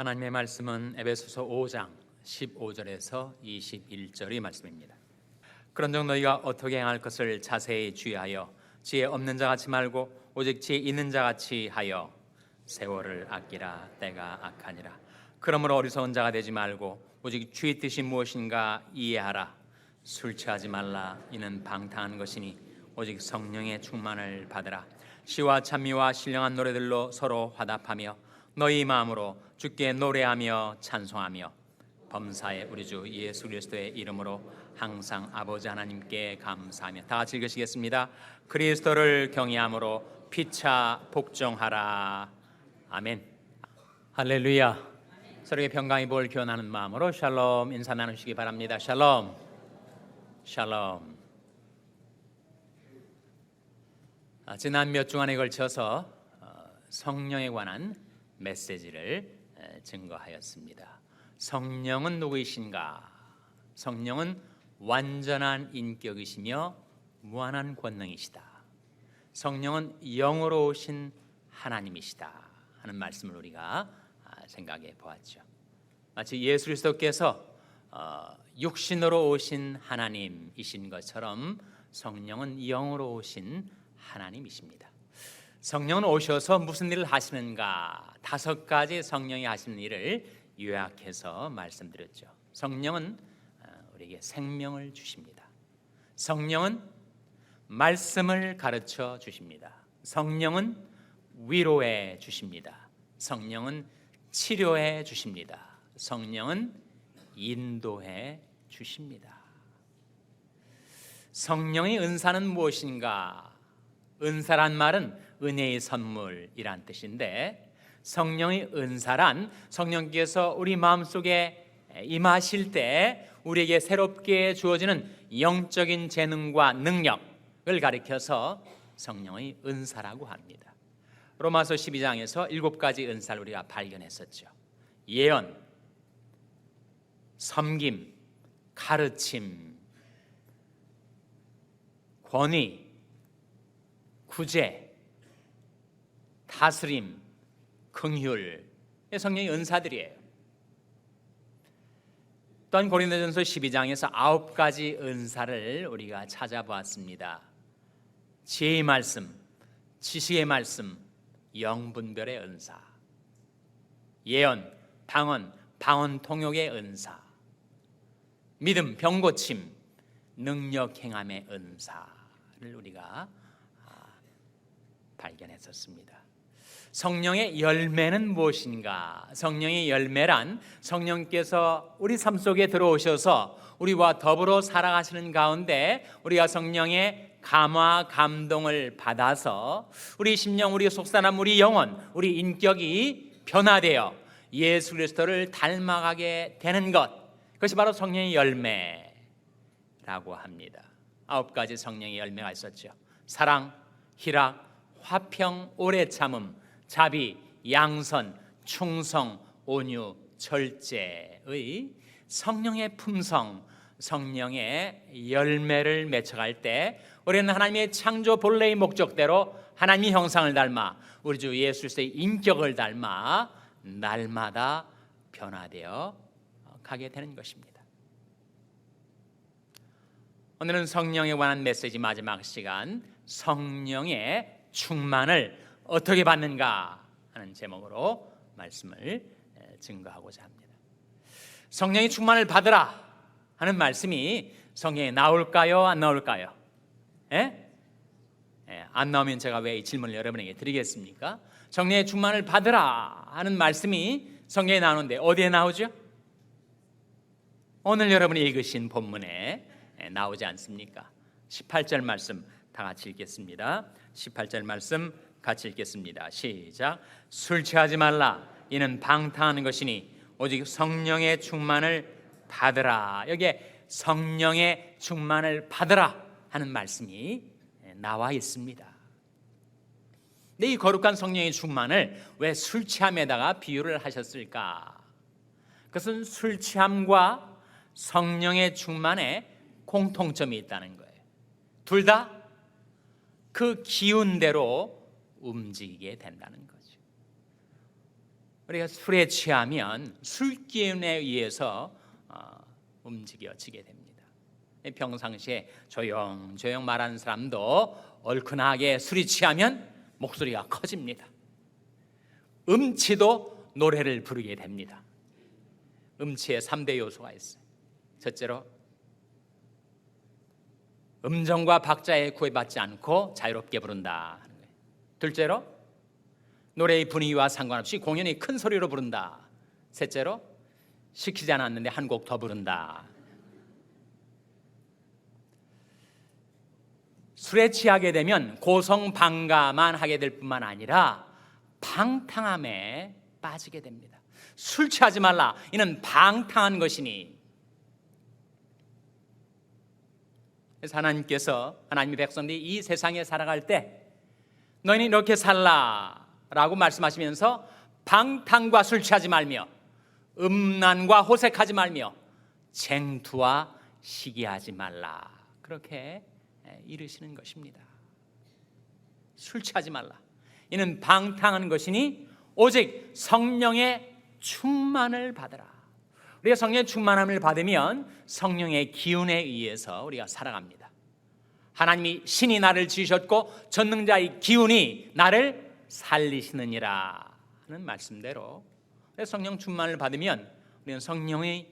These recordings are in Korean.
하나님의 말씀은 에베소서 5장 15절에서 21절의 말씀입니다. 그런즉 너희가 어떻게 행할 것을 자세히 주의하여 지혜 없는 자같이 말고 오직 지혜 있는 자같이 하여 세월을 아끼라. 때가 악하니라. 그러므로 어리석은 자가 되지 말고 오직 주의 뜻이 무엇인가 이해하라. 술 취하지 말라. 이는 방탕한 것이니 오직 성령의 충만을 받으라. 시와 찬미와 신령한 노래들로 서로 화답하며 너희 마음으로 주께 노래하며 찬송하며 범사의 우리 주 예수 그리스도의 이름으로 항상 아버지 하나님께 감사하며. 다 같이 읽으시겠습니다. 그리스도를 경외함으로 피차 복종하라. 아멘. 할렐루야. 서로의 평강의 복을 기원하는 마음으로 샬롬 인사 나누시기 바랍니다. 샬롬. 샬롬. 지난 몇 주간에 걸쳐서 성령에 관한 메시지를 증거하였습니다. 성령은 누구이신가? 성령은 완전한 인격이시며 무한한 권능이시다. 성령은 영으로 오신 하나님이시다 하는 말씀을 우리가 생각해 보았죠. 마치 예수 그리스도께서 육신으로 오신 하나님이신 것처럼 성령은 영으로 오신 하나님이십니다. 성령은 오셔서 무슨 일을 하시는가? 5가지 성령이 하시는 일을 요약해서 말씀드렸죠. 성령은 우리에게 생명을 주십니다. 성령은 말씀을 가르쳐 주십니다. 성령은 위로해 주십니다. 성령은 치료해 주십니다. 성령은 인도해 주십니다. 성령의 은사는 무엇인가? 은사란 말은 은혜의 선물이란 뜻인데, 성령의 은사란 성령께서 우리 마음속에 임하실 때 우리에게 새롭게 주어지는 영적인 재능과 능력을 가리켜서 성령의 은사라고 합니다. 로마서 12장에서 7가지 은사를 우리가 발견했었죠. 예언, 섬김, 가르침, 권위, 구제, 다스림, 긍휼, 성령의 은사들이에요. 또한 고린도전서 12장에서 9가지 은사를 우리가 찾아보았습니다. 지혜의 말씀, 지식의 말씀, 영분별의 은사, 예언, 방언, 방언 통역의 은사, 믿음, 병고침, 능력 행함의 은사를 우리가 발견했었습니다. 성령의 열매는 무엇인가? 성령의 열매란 성령께서 우리 삶 속에 들어오셔서 우리와 더불어 살아가시는 가운데 우리가 성령의 감화, 감동을 받아서 우리 심령, 우리 속사람, 우리 영혼, 우리 인격이 변화되어 예수 그리스도를 닮아가게 되는 것, 그것이 바로 성령의 열매라고 합니다. 9가지 성령의 열매가 있었죠. 사랑, 희락, 화평, 오래 참음, 자비, 양선, 충성, 온유, 절제의 성령의 품성, 성령의 열매를 맺어갈 때 우리는 하나님의 창조 본래의 목적대로 하나님의 형상을 닮아 우리 주 예수 그리스도의 인격을 닮아 날마다 변화되어 가게 되는 것입니다. 오늘은 성령에 관한 메시지 마지막 시간, 성령의 충만을 어떻게 받는가 하는 제목으로 말씀을 증거하고자 합니다. 성령의 충만을 받으라 하는 말씀이 성경에 나올까요? 안 나올까요? 안 나오면 제가 왜 이 질문을 여러분에게 드리겠습니까? 성령의 충만을 받으라 하는 말씀이 성경에 나오는데 어디에 나오죠? 오늘 여러분이 읽으신 본문에 나오지 않습니까? 18절 말씀 다 같이 읽겠습니다. 18절 말씀 같이 읽겠습니다. 시작. 술 취하지 말라. 이는 방탕한 것이니 오직 성령의 충만을 받으라. 여기에 성령의 충만을 받으라 하는 말씀이 나와 있습니다. 근데 이 거룩한 성령의 충만을 왜 술 취함에다가 비유를 하셨을까? 그것은 술 취함과 성령의 충만에 공통점이 있다는 거예요. 둘 다 그 기운대로 움직이게 된다는 거죠. 우리가 술에 취하면 술 기운에 의해서 움직여지게 됩니다. 평상시에 조용조용 말하는 사람도 얼큰하게 술이 취하면 목소리가 커집니다. 음치도 노래를 부르게 됩니다. 음치에 3대 요소가 있어요. 첫째로 음정과 박자에 구애받지 않고 자유롭게 부른다 하는 거예요. 둘째로 노래의 분위기와 상관없이 공연히 큰 소리로 부른다. 셋째로 시키지 않았는데 한 곡 더 부른다. 술에 취하게 되면 고성방가만 하게 될 뿐만 아니라 방탕함에 빠지게 됩니다. 술 취하지 말라, 이는 방탕한 것이니. 그래서 하나님의 백성들이 이 세상에 살아갈 때 너희는 이렇게 살라 라고 말씀하시면서 방탕과 술 취하지 말며 음란과 호색하지 말며 쟁투와 시기하지 말라, 그렇게 이르시는 것입니다. 술 취하지 말라, 이는 방탕한 것이니 오직 성령의 충만을 받으라. 우리가 성령의 충만함을 받으면 성령의 기운에 의해서 우리가 살아갑니다. 하나님이 신이 나를 지으셨고 전능자의 기운이 나를 살리시느니라 하는 말씀대로 성령 충만을 받으면 우리는 성령의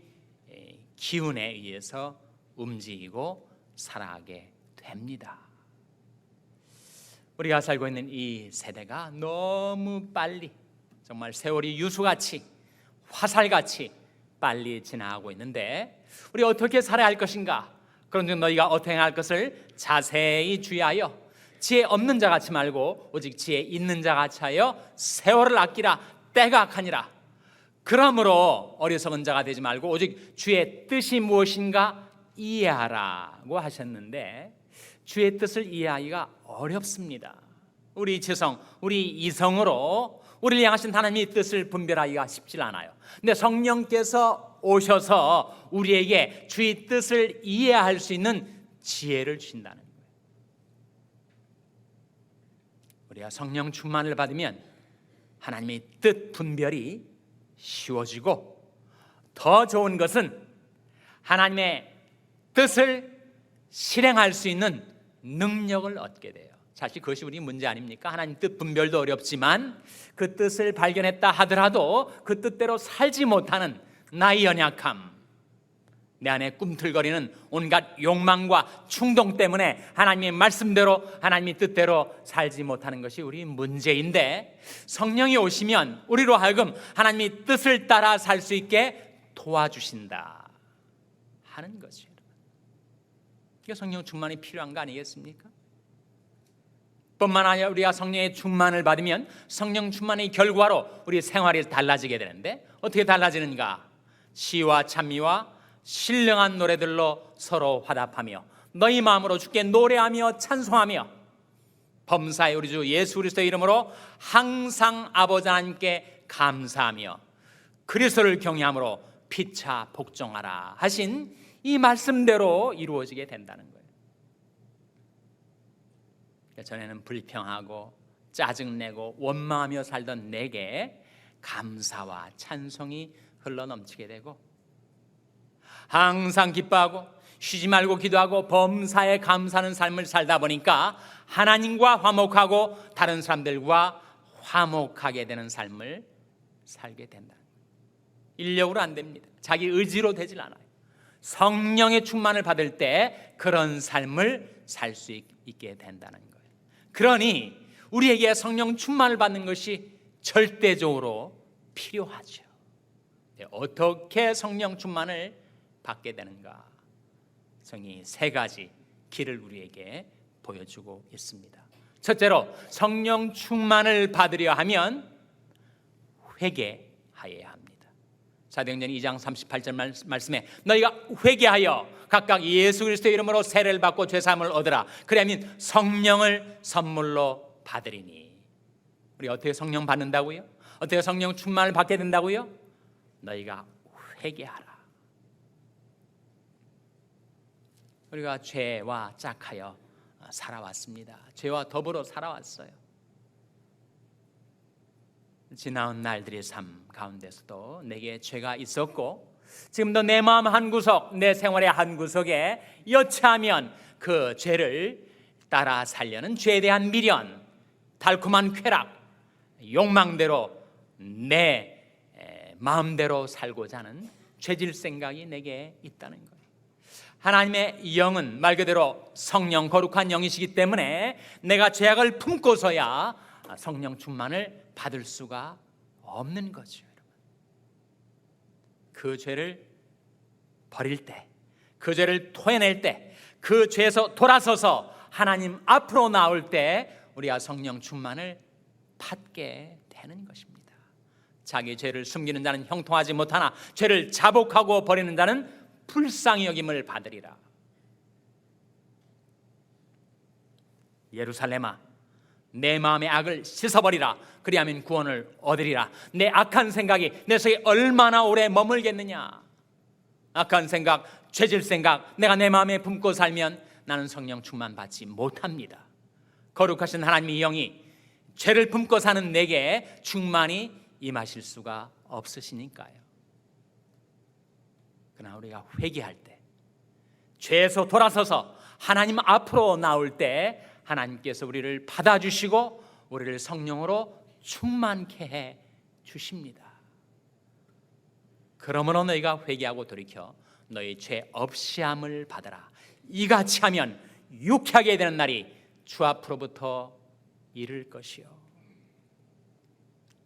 기운에 의해서 움직이고 살아가게 됩니다. 우리가 살고 있는 이 세대가 너무 빨리, 정말 세월이 유수같이 화살같이 빨리 지나가고 있는데 우리 어떻게 살아야 할 것인가? 그런즉 너희가 어떻게 할 것을 자세히 주의하여 지혜 없는 자 같이 말고 오직 지혜 있는 자 같이 하여 세월을 아끼라. 때가 악하니라. 그러므로 어리석은 자가 되지 말고 오직 주의 뜻이 무엇인가 이해하라고 하셨는데 주의 뜻을 이해하기가 어렵습니다. 우리 지성, 우리 이성으로 우리를 향하신 하나님의 뜻을 분별하기가 쉽지 않아요. 근데 성령께서 오셔서 우리에게 주의 뜻을 이해할 수 있는 지혜를 주신다는 거예요. 우리가 성령 충만을 받으면 하나님의 뜻 분별이 쉬워지고, 더 좋은 것은 하나님의 뜻을 실행할 수 있는 능력을 얻게 돼요. 사실 그것이 우리 문제 아닙니까? 하나님 뜻 분별도 어렵지만 그 뜻을 발견했다 하더라도 그 뜻대로 살지 못하는 나의 연약함, 내 안에 꿈틀거리는 온갖 욕망과 충동 때문에 하나님의 말씀대로 하나님의 뜻대로 살지 못하는 것이 우리 문제인데, 성령이 오시면 우리로 하여금 하나님의 뜻을 따라 살 수 있게 도와주신다 하는 것이에요. 이게 성령 충만이 필요한 거 아니겠습니까? 뿐만 아니라 우리가 성령의 충만을 받으면 성령 충만의 결과로 우리 생활이 달라지게 되는데, 어떻게 달라지는가? 시와 찬미와 신령한 노래들로 서로 화답하며 너희 마음으로 주께 노래하며 찬송하며 범사의 우리 주 예수 그리스도의 이름으로 항상 아버지 하나님께 감사하며 그리스도를 경외함으로 피차 복종하라 하신 이 말씀대로 이루어지게 된다는 거예요. 전에는 불평하고 짜증내고 원망하며 살던 내게 감사와 찬송이 흘러넘치게 되고, 항상 기뻐하고 쉬지 말고 기도하고 범사에 감사하는 삶을 살다 보니까 하나님과 화목하고 다른 사람들과 화목하게 되는 삶을 살게 된다. 인력으로 안 됩니다. 자기 의지로 되질 않아요. 성령의 충만을 받을 때 그런 삶을 살 수 있게 된다는 거예요. 그러니 우리에게 성령 충만을 받는 것이 절대적으로 필요하죠. 어떻게 성령 충만을 받게 되는가? 성령이 세 가지 길을 우리에게 보여주고 있습니다. 첫째로, 성령 충만을 받으려 하면 회개하여야 합니다. 사도행전 2장 38절 말씀에 너희가 회개하여 각각 예수 그리스도의 이름으로 세례를 받고 죄사함을 얻으라. 그러면 성령을 선물로 받으리니. 우리 어떻게 성령 받는다고요? 어떻게 성령 충만을 받게 된다고요? 너희가 회개하라. 우리가 죄와 짝하여 살아왔습니다. 죄와 더불어 살아왔어요. 지나온 날들의 삶 가운데서도 내게 죄가 있었고 지금도 내 마음 한구석, 내 생활의 한구석에 여차하면 그 죄를 따라 살려는 죄에 대한 미련, 달콤한 쾌락, 욕망대로 내 마음대로 살고자 하는 죄질 생각이 내게 있다는 거예요. 하나님의 영은 말 그대로 성령, 거룩한 영이시기 때문에 내가 죄악을 품고서야 성령 충만을 받을 수가 없는 거죠. 그 죄를 버릴 때, 그 죄를 토해낼 때, 그 죄에서 돌아서서 하나님 앞으로 나올 때 우리가 성령 충만을 받게 되는 것입니다. 자기 죄를 숨기는 자는 형통하지 못하나 죄를 자복하고 버리는 자는 불쌍히 여김을 받으리라. 예루살렘아, 내 마음의 악을 씻어버리라. 그리하면 구원을 얻으리라. 내 악한 생각이 내 속에 얼마나 오래 머물겠느냐. 악한 생각, 죄질 생각 내가 내 마음에 품고 살면 나는 성령 충만 받지 못합니다. 거룩하신 하나님의 영이 죄를 품고 사는 내게 충만히 임하실 수가 없으시니까요. 그러나 우리가 회개할 때, 죄에서 돌아서서 하나님 앞으로 나올 때 하나님께서 우리를 받아주시고 우리를 성령으로 충만케 해 주십니다. 그러므로 너희가 회개하고 돌이켜 너희 죄 없이함을 받아라. 이같이 하면 유쾌하게 되는 날이 주 앞으로부터 이를 것이요.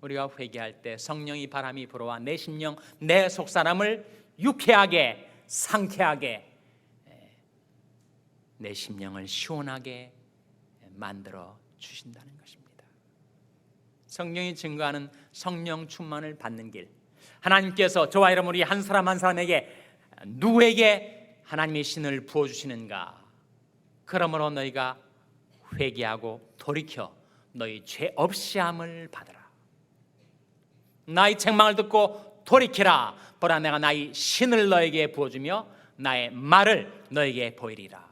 우리가 회개할 때 성령이 바람이 불어와 내 심령, 내 속사람을 유쾌하게, 상쾌하게, 내 심령을 시원하게 만들어 주신다는 것입니다. 성령이 증거하는 성령 충만을 받는 길, 하나님께서 저와 여러분 우리 한 사람 한 사람에게 누구에게 하나님의 신을 부어주시는가? 그러므로 너희가 회개하고 돌이켜 너희 죄 없이함을 받으라. 나의 책망을 듣고 돌이키라. 보라, 내가 나의 신을 너에게 부어주며 나의 말을 너에게 보이리라.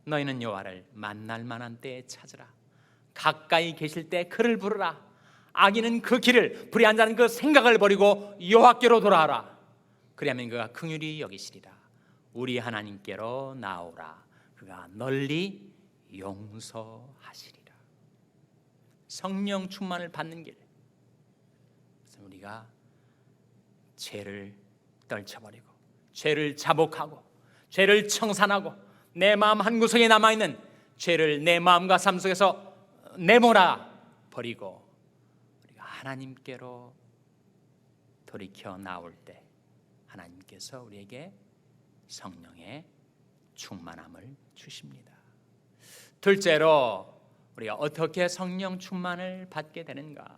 너희는 여호와를 만날 만한 때에 찾으라. 가까이 계실 때 그를 부르라. 악인은 그 길을, 불의한 자는 그 생각을 버리고 여호와께로 돌아오라. 그리하면 그가 긍휼히 여기시리라. 우리 하나님께로 나오라. 그가 널리 용서하시리라. 성령 충만을 받는 길, 그래서 우리가 죄를 떨쳐버리고 죄를 자복하고 죄를 청산하고 내 마음 한구석에 남아있는 죄를 내 마음과 삶 속에서 내몰아 버리고 우리가 하나님께로 돌이켜 나올 때 하나님께서 우리에게 성령의 충만함을 주십니다. 둘째로 우리가 어떻게 성령 충만을 받게 되는가?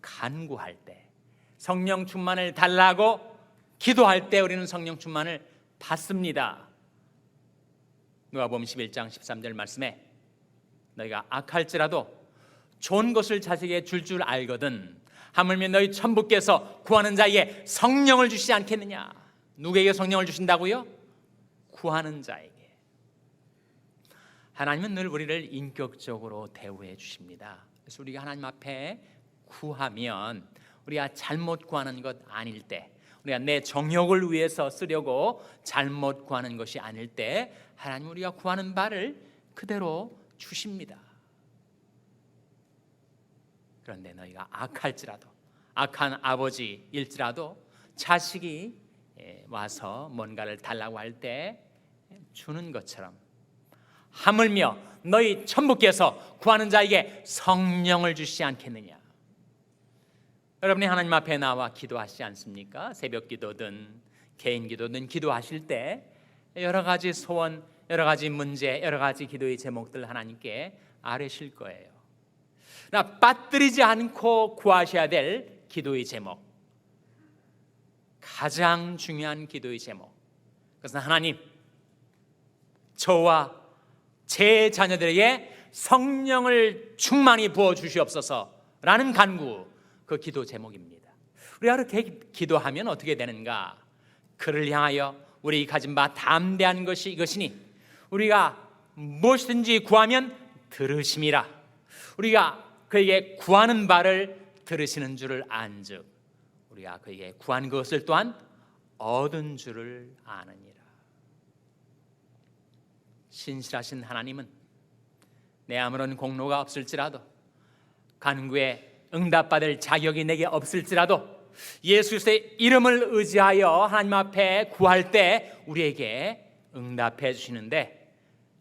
간구할 때, 성령 충만을 달라고 기도할 때 우리는 성령 충만을 받습니다. 누가복음 11장 13절 말씀에 너희가 악할지라도 좋은 것을 자식에게 줄 알거든 하물며 너희 천부께서 구하는 자에게 성령을 주시지 않겠느냐. 누구에게 성령을 주신다고요? 구하는 자에게. 하나님은 늘 우리를 인격적으로 대우해 주십니다. 그래서 우리가 하나님 앞에 구하면 우리가 잘못 구하는 것 아닐 때, 우리가 내 정욕을 위해서 쓰려고 잘못 구하는 것이 아닐 때 하나님 우리가 구하는 바를 그대로 주십니다. 그런데 너희가 악할지라도, 악한 아버지일지라도 자식이 와서 뭔가를 달라고 할 때 주는 것처럼 하물며 너희 천부께서 구하는 자에게 성령을 주시지 않겠느냐. 여러분이 하나님 앞에 나와 기도하시지 않습니까? 새벽 기도든 개인 기도든 기도하실 때 여러 가지 소원, 여러 가지 문제, 여러 가지 기도의 제목들 하나님께 아뢰실 거예요. 그러나 빠뜨리지 않고 구하셔야 될 기도의 제목, 가장 중요한 기도의 제목, 그것은 하나님, 저와 제 자녀들에게 성령을 충만히 부어 주시옵소서라는 간구, 그 기도 제목입니다. 우리가 그렇게 기도하면 어떻게 되는가? 그를 향하여 우리 가진 바 담대한 것이 이것이니 우리가 무엇이든지 구하면 들으심이라. 우리가 그에게 구하는 바를 들으시는 줄을 안즉 우리가 그에게 구한 것을 또한 얻은 줄을 아느니라. 신실하신 하나님은 내 아무런 공로가 없을지라도 간구에 응답받을 자격이 내게 없을지라도 예수 그리스도의 이름을 의지하여 하나님 앞에 구할 때 우리에게 응답해 주시는데,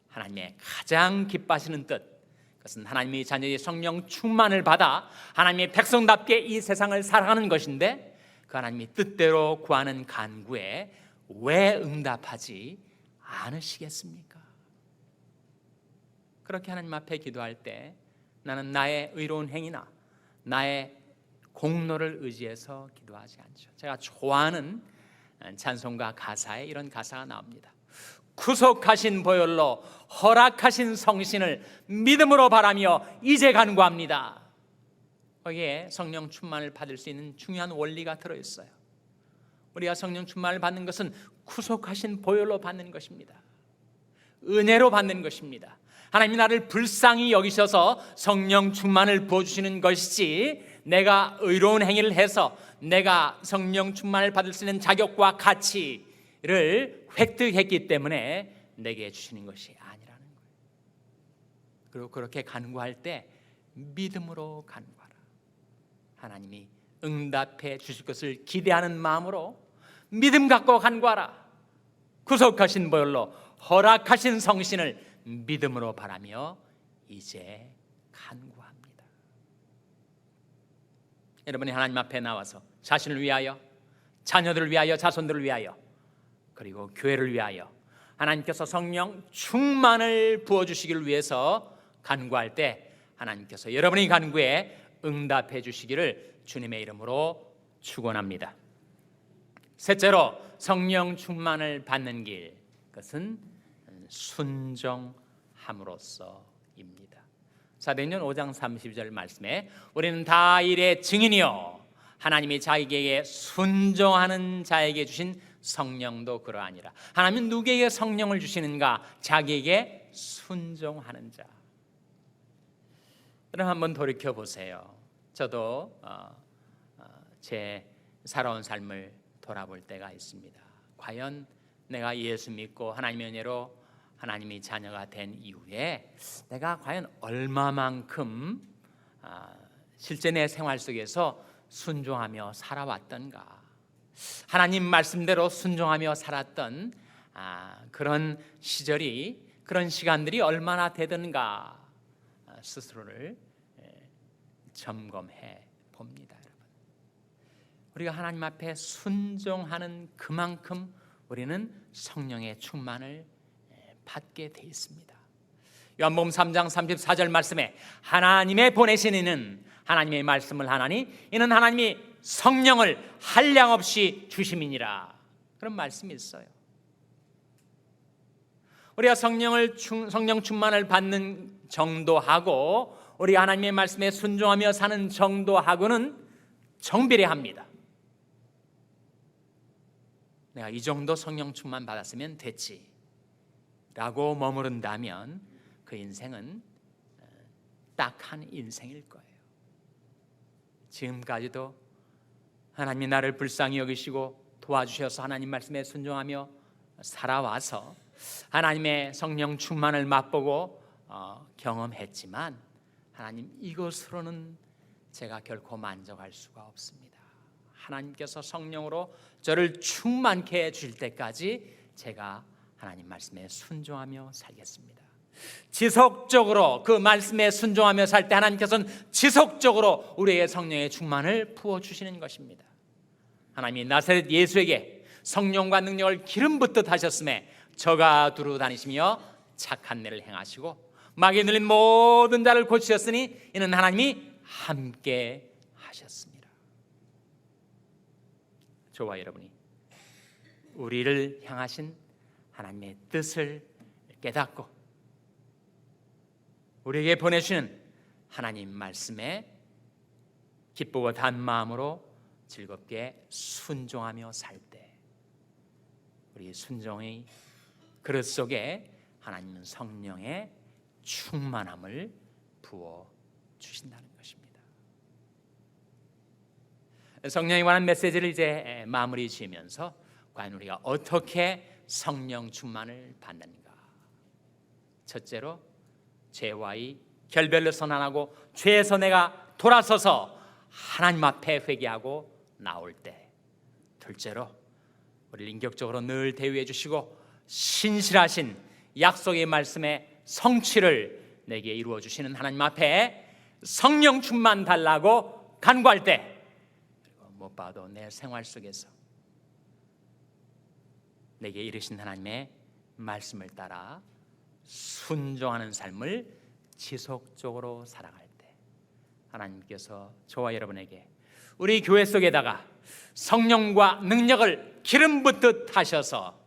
하나님의 가장 기뻐하시는 뜻, 그것은 하나님의 자녀의 성령 충만을 받아 하나님의 백성답게 이 세상을 살아가는 것인데, 그 하나님의 뜻대로 구하는 간구에 왜 응답하지 않으시겠습니까? 그렇게 하나님 앞에 기도할 때 나는 나의 의로운 행위나 나의 공로를 의지해서 기도하지 않죠. 제가 좋아하는 찬송가 가사에 이런 가사가 나옵니다. 구속하신 보혈로 허락하신 성신을 믿음으로 바라며 이제 간구합니다. 거기에 성령 충만을 받을 수 있는 중요한 원리가 들어있어요. 우리가 성령 충만을 받는 것은 구속하신 보혈로 받는 것입니다. 은혜로 받는 것입니다. 하나님이 나를 불쌍히 여기셔서 성령 충만을 부어주시는 것이지, 내가 의로운 행위를 해서 내가 성령 충만을 받을 수 있는 자격과 가치를 획득했기 때문에 내게 주시는 것이 아니라는 거예요. 그리고 그렇게 간구할 때 믿음으로 간구하라. 하나님이 응답해 주실 것을 기대하는 마음으로 믿음 갖고 간구하라. 구속하신 보혈로 허락하신 성신을 믿음으로 바라며 이제 간구합니다. 여러분이 하나님 앞에 나와서 자신을 위하여, 자녀들을 위하여, 자손들을 위하여, 그리고 교회를 위하여 하나님께서 성령 충만을 부어주시기를 위해서 간구할 때 하나님께서 여러분의 간구에 응답해 주시기를 주님의 이름으로 축원합니다. 셋째로 성령 충만을 받는 길, 그것은 순종함으로써입니다. 사도행전 5장 32절 말씀에 우리는 다 일의 증인이요 하나님이 자기에게 순종하는 자에게 주신 성령도 그러하니라. 하나님은 누구에게 성령을 주시는가? 자기에게 순종하는 자. 그럼 한번 돌이켜 보세요. 저도 제 살아온 삶을 돌아볼 때가 있습니다. 과연 내가 예수 믿고 하나님의 은혜로 하나님의 자녀가 된 이후에 내가 과연 얼마만큼 실제 내 생활 속에서 순종하며 살아왔던가, 하나님 말씀대로 순종하며 살았던 그런 시절이, 그런 시간들이 얼마나 되던가 스스로를 점검해 봅니다. 여러분, 우리가 하나님 앞에 순종하는 그만큼 우리는 성령의 충만을 받게 돼 있습니다. 요한복음 3장 34절 말씀에 하나님의 보내신 이는 하나님의 말씀을 하나니 이는 하나님이 성령을 한량없이 주심이니라, 그런 말씀이 있어요. 우리가 성령 충만을 받는 정도하고 우리가 하나님의 말씀에 순종하며 사는 정도하고는 정비례합니다. 내가 이 정도 성령 충만 받았으면 됐지 라고 머무른다면 그 인생은 딱한 인생일 거예요. 지금까지도 하나님이 나를 불쌍히 여기시고 도와주셔서 하나님 말씀에 순종하며 살아와서 하나님의 성령 충만을 맛보고 경험했지만, 하나님, 이것으로는 제가 결코 만족할 수가 없습니다. 하나님께서 성령으로 저를 충만케 해주실 때까지 제가 하나님 말씀에 순종하며 살겠습니다. 지속적으로 그 말씀에 순종하며 살 때 하나님께서는 지속적으로 우리의 성령의 충만을 부어주시는 것입니다. 하나님이 나사렛 예수에게 성령과 능력을 기름 붓듯 하셨음에 저가 두루 다니시며 착한 일을 행하시고 마귀에 눌린 모든 자를 고치셨으니 이는 하나님이 함께 하셨습니다. 저와 여러분이 우리를 향하신 하나님의 뜻을 깨닫고 우리에게 보내주시는 하나님 말씀에 기쁘고 단 마음으로 즐겁게 순종하며 살 때 우리 순종의 그릇 속에 하나님은 성령의 충만함을 부어 주신다는 것입니다. 성령에 관한 메시지를 이제 마무리 지으면서 과연 우리가 어떻게 성령 충만을 받는가? 첫째로 죄와의 결별을 선언하고 죄에서 내가 돌아서서 하나님 앞에 회개하고 나올 때, 둘째로 우리를 인격적으로 늘 대우해 주시고 신실하신 약속의 말씀의 성취를 내게 이루어 주시는 하나님 앞에 성령 충만 달라고 간구할 때, 그리고 무엇보다도 내 생활 속에서 내게 이르신 하나님의 말씀을 따라 순종하는 삶을 지속적으로 살아갈 때, 하나님께서 저와 여러분에게 우리 교회 속에다가 성령과 능력을 기름 붓듯 하셔서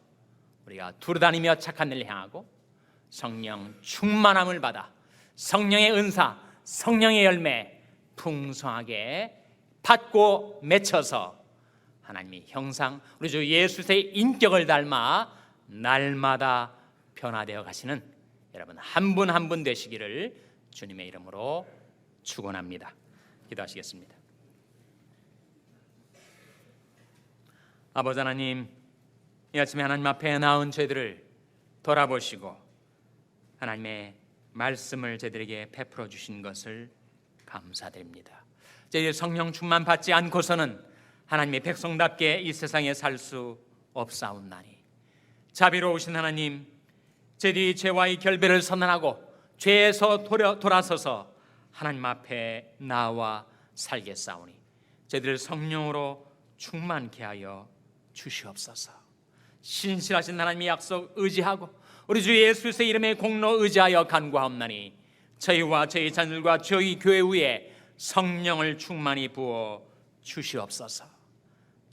우리가 두루다니며 착한 일을 향하고 성령 충만함을 받아 성령의 은사, 성령의 열매 풍성하게 받고 맺혀서 하나님의 형상, 우리 주 예수의 인격을 닮아 날마다 변화되어 가시는 여러분 한 분 한 분 되시기를 주님의 이름으로 축원합니다. 기도하시겠습니다. 아버지 하나님, 이 아침에 하나님 앞에 나온 저희들을 돌아보시고 하나님의 말씀을 저희들에게 베풀어 주신 것을 감사드립니다. 저희들 성령 충만 받지 않고서는 하나님의 백성답게 이 세상에 살 수 없사옵나니, 자비로우신 하나님, 저희들이 죄와의 결별을 선언하고 죄에서 돌아서서 하나님 앞에 나와 살겠사오니 저희들을 성령으로 충만케 하여 주시옵소서. 신실하신 하나님의 약속 의지하고 우리 주 예수의 이름의 공로 의지하여 간구하옵나니 저희와 저희 자녀들과 저희 교회 위에 성령을 충만히 부어 주시옵소서.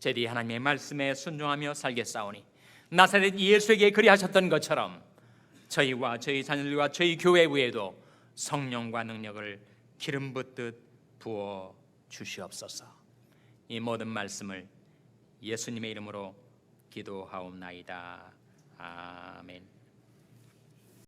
저희들이 하나님의 말씀에 순종하며 살겠사오니 나사렛 예수에게 그리하셨던 것처럼 저희와 저희 자녀들과 저희 교회 위에도 성령과 능력을 기름 붓듯 부어 주시옵소서. 이 모든 말씀을 예수님의 이름으로 기도하옵나이다. 아멘.